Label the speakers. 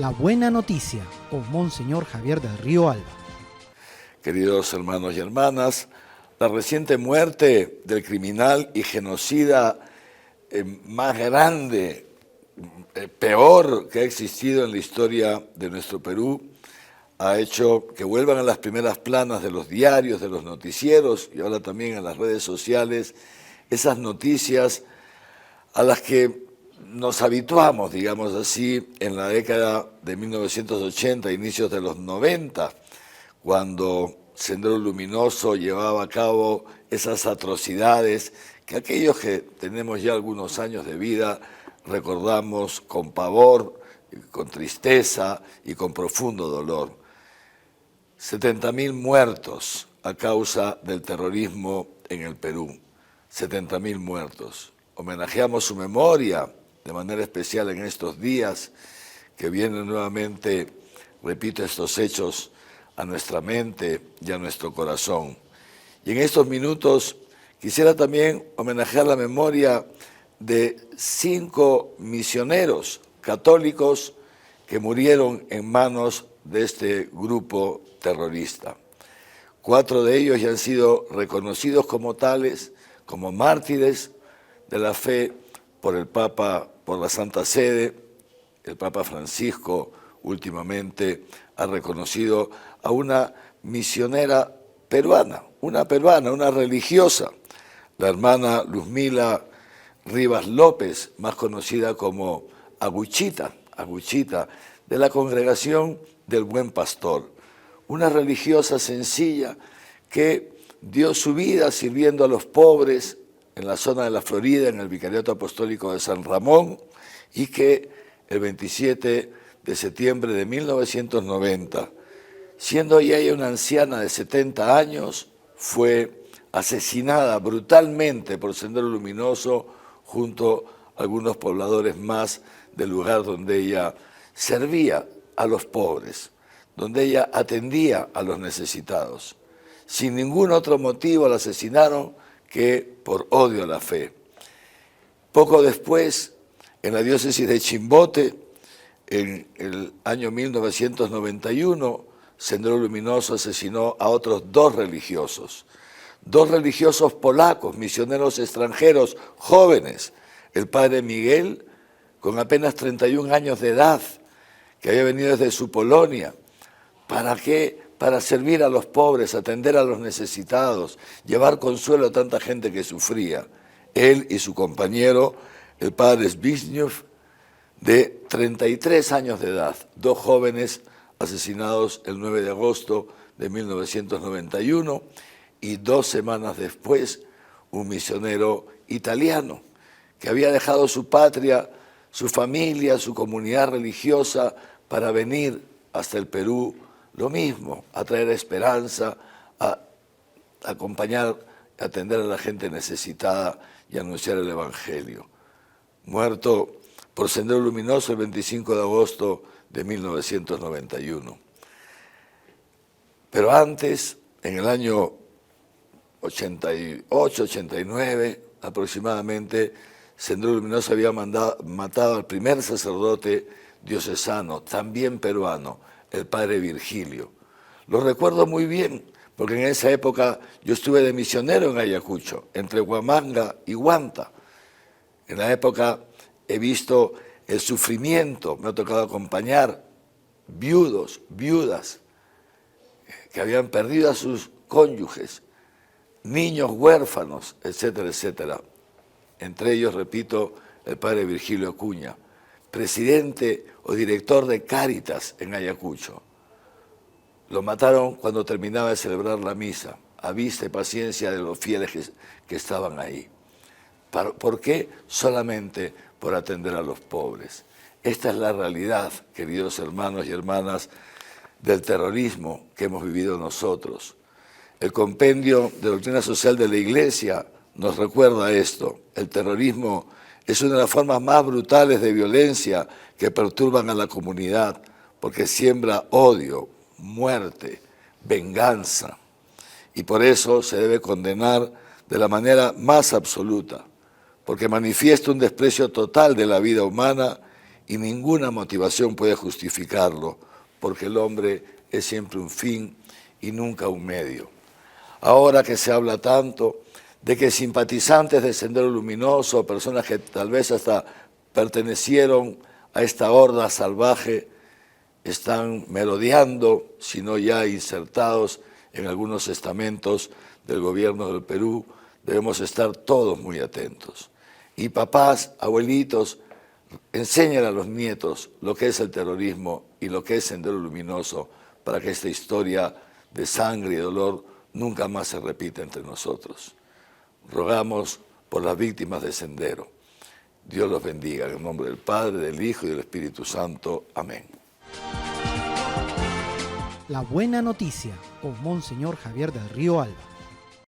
Speaker 1: La buena noticia con Monseñor Javier del Río Alba.
Speaker 2: Queridos hermanos y hermanas, la reciente muerte del criminal y genocida más grande, peor que ha existido en la historia de nuestro Perú, ha hecho que vuelvan a las primeras planas de los diarios, de los noticieros y ahora también en las redes sociales esas noticias a las que nos habituamos, digamos así, en la década de 1980, inicios de los 90, cuando Sendero Luminoso llevaba a cabo esas atrocidades que aquellos que tenemos ya algunos años de vida recordamos con pavor, con tristeza y con profundo dolor. 70.000 muertos a causa del terrorismo en el Perú. 70.000 muertos. Homenajeamos su memoria de manera especial en estos días que vienen nuevamente, repito, estos hechos a nuestra mente y a nuestro corazón. Y en estos minutos quisiera también homenajear la memoria de 5 misioneros católicos que murieron en manos de este grupo terrorista. 4 de ellos ya han sido reconocidos como tales, como mártires de la fe por el Papa, por la Santa Sede. El Papa Francisco últimamente ha reconocido a una misionera peruana, una religiosa, la hermana Luzmila Rivas López, más conocida como Aguchita, de la Congregación del Buen Pastor, una religiosa sencilla que dio su vida sirviendo a los pobres en la zona de la Florida, en el Vicariato Apostólico de San Ramón, y que el 27 de septiembre de 1990, siendo ella una anciana de 70 años, fue asesinada brutalmente por Sendero Luminoso junto a algunos pobladores más del lugar donde ella servía a los pobres, donde ella atendía a los necesitados. Sin ningún otro motivo la asesinaron que por odio a la fe. Poco después, en la diócesis de Chimbote, en el año 1991, Sendero Luminoso asesinó a otros 2 religiosos polacos, misioneros extranjeros, jóvenes. El padre Miguel, con apenas 31 años de edad, que había venido desde su Polonia. ¿Para qué? Para servir a los pobres, atender a los necesitados, llevar consuelo a tanta gente que sufría. Él y su compañero, el padre Zbigniew, de 33 años de edad, 2 jóvenes asesinados el 9 de agosto de 1991 y 2 semanas después un misionero italiano que había dejado su patria, su familia, su comunidad religiosa para venir hasta el Perú, lo mismo, a traer esperanza, a acompañar, a atender a la gente necesitada y anunciar el Evangelio. Muerto por Sendero Luminoso el 25 de agosto de 1991. Pero antes, en el año 88, 89 aproximadamente, Sendero Luminoso había matado al primer sacerdote diocesano, también peruano, el padre Virgilio. Lo recuerdo muy bien, porque en esa época yo estuve de misionero en Ayacucho, entre Huamanga y Huanta. En la época he visto el sufrimiento, me ha tocado acompañar viudas que habían perdido a sus cónyuges, niños huérfanos, etcétera, etcétera. Entre ellos, repito, el padre Virgilio Acuña, presidente o director de Cáritas en Ayacucho. Lo mataron cuando terminaba de celebrar la misa, a vista y paciencia de los fieles que estaban ahí. ¿Por qué? Solamente por atender a los pobres. Esta es la realidad, queridos hermanos y hermanas, del terrorismo que hemos vivido nosotros. El compendio de doctrina social de la Iglesia nos recuerda esto. El terrorismo es una de las formas más brutales de violencia que perturban a la comunidad, porque siembra odio, muerte, venganza. Y por eso se debe condenar de la manera más absoluta, porque manifiesta un desprecio total de la vida humana y ninguna motivación puede justificarlo, porque el hombre es siempre un fin y nunca un medio. Ahora que se habla tanto de que simpatizantes del Sendero Luminoso, personas que tal vez hasta pertenecieron a esta horda salvaje, están merodeando, si no ya insertados en algunos estamentos del gobierno del Perú, debemos estar todos muy atentos. Y papás, abuelitos, enseñan a los nietos lo que es el terrorismo y lo que es Sendero Luminoso para que esta historia de sangre y dolor nunca más se repita entre nosotros. Rogamos por las víctimas de Sendero. Dios los bendiga, en el nombre del Padre, del Hijo y del Espíritu Santo. Amén.
Speaker 1: La buena noticia con Monseñor Javier del Río Alba.